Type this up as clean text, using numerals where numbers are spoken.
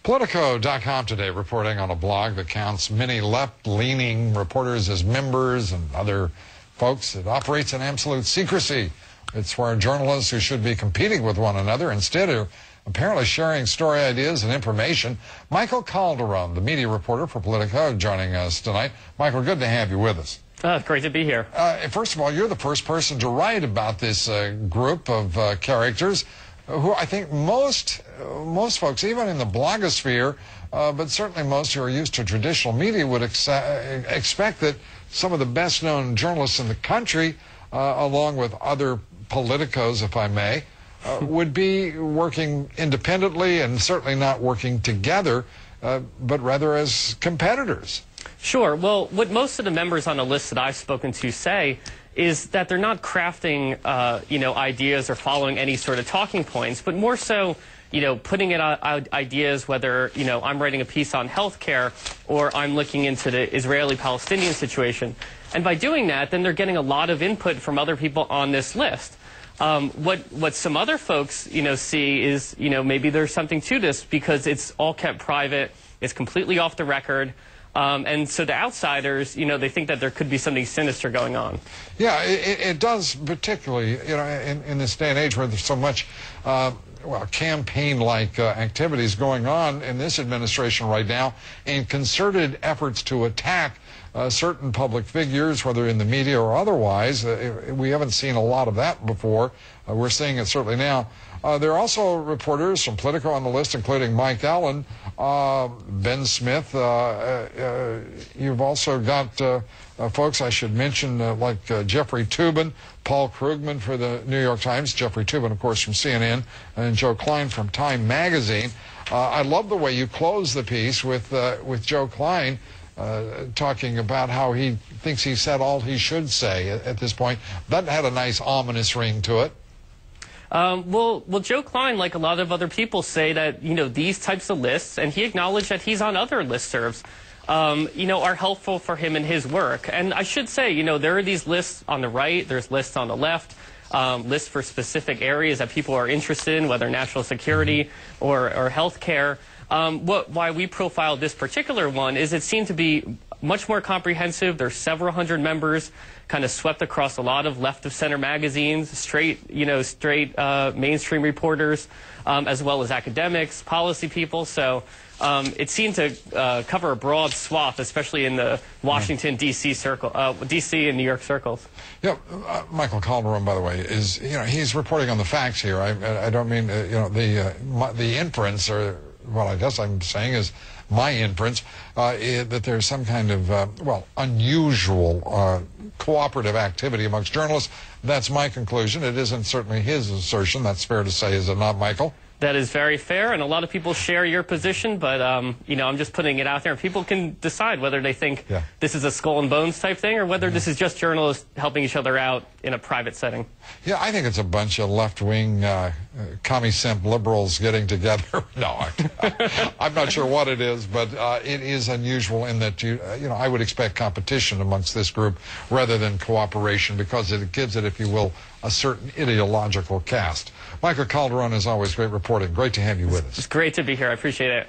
Politico.com today reporting on a blog that counts many left-leaning reporters as members and other folks. It operates in absolute secrecy. It's where journalists who should be competing with one another instead are apparently sharing story ideas and information. Michael Calderone, the media reporter for Politico, joining us tonight. Michael, good to have you with us. Great to be here. First of all, you're the first person to write about this group of characters who I think most folks, even in the blogosphere, but certainly most who are used to traditional media, would expect that some of the best-known journalists in the country, along with other politicos, if I may, would be working independently and certainly not working together, but rather as competitors. Sure. Well, what most of the members on the list that I've spoken to say is that they're not crafting, ideas or following any sort of talking points, but more so, putting out ideas, whether, I'm writing a piece on healthcare or I'm looking into the Israeli-Palestinian situation. And by doing that, then they're getting a lot of input from other people on this list. What some other folks, see is, maybe there's something to this because it's all kept private, it's completely off the record. And so the outsiders, they think that there could be something sinister going on. Yeah, it does, particularly, in this day and age where there's so much, campaign-like activities going on in this administration right now, and concerted efforts to attack certain public figures, whether in the media or otherwise. We haven't seen a lot of that before. We're seeing it certainly now. There are also reporters from Politico on the list, including Mike Allen, Ben Smith. You've also got folks I should mention like Jeffrey Toobin, Paul Krugman for the New York Times, Jeffrey Toobin, of course, from CNN, and Joe Klein from Time Magazine. I love the way you close the piece with Joe Klein talking about how he thinks he said all he should say at this point. That had a nice ominous ring to it. Well, Joe Klein, like a lot of other people, say that, these types of lists, and he acknowledged that he's on other listservs, are helpful for him in his work. And I should say, there are these lists on the right, there's lists on the left, lists for specific areas that people are interested in, whether national security or health care. Why we profiled this particular one is it seemed to be much more comprehensive. There's several hundred members, kind of swept across a lot of left-of-center magazines, straight mainstream reporters, as well as academics, policy people. So it seemed to cover a broad swath, especially in the Washington, D.C. circle, D.C. and New York circles. Yeah, Michael Calderone, by the way, is he's reporting on the facts here. I don't mean the inference, or what I guess I'm saying is my inference, that there's some kind of, unusual cooperative activity amongst journalists. That's my conclusion. It isn't certainly his assertion. That's fair to say, is it not, Michael? That is very fair, and a lot of people share your position, but, I'm just putting it out there, and people can decide whether they think this is a skull and bones type thing or whether this is just journalists helping each other out in a private setting. Yeah, I think it's a bunch of left-wing commie-simp liberals getting together. No, I'm not sure what it is, but it is unusual in that, I would expect competition amongst this group rather than cooperation because it gives it, if you will, a certain ideological cast. Michael Calderone, is always great reporting. Great to have you with us. It's great to be here. I appreciate it.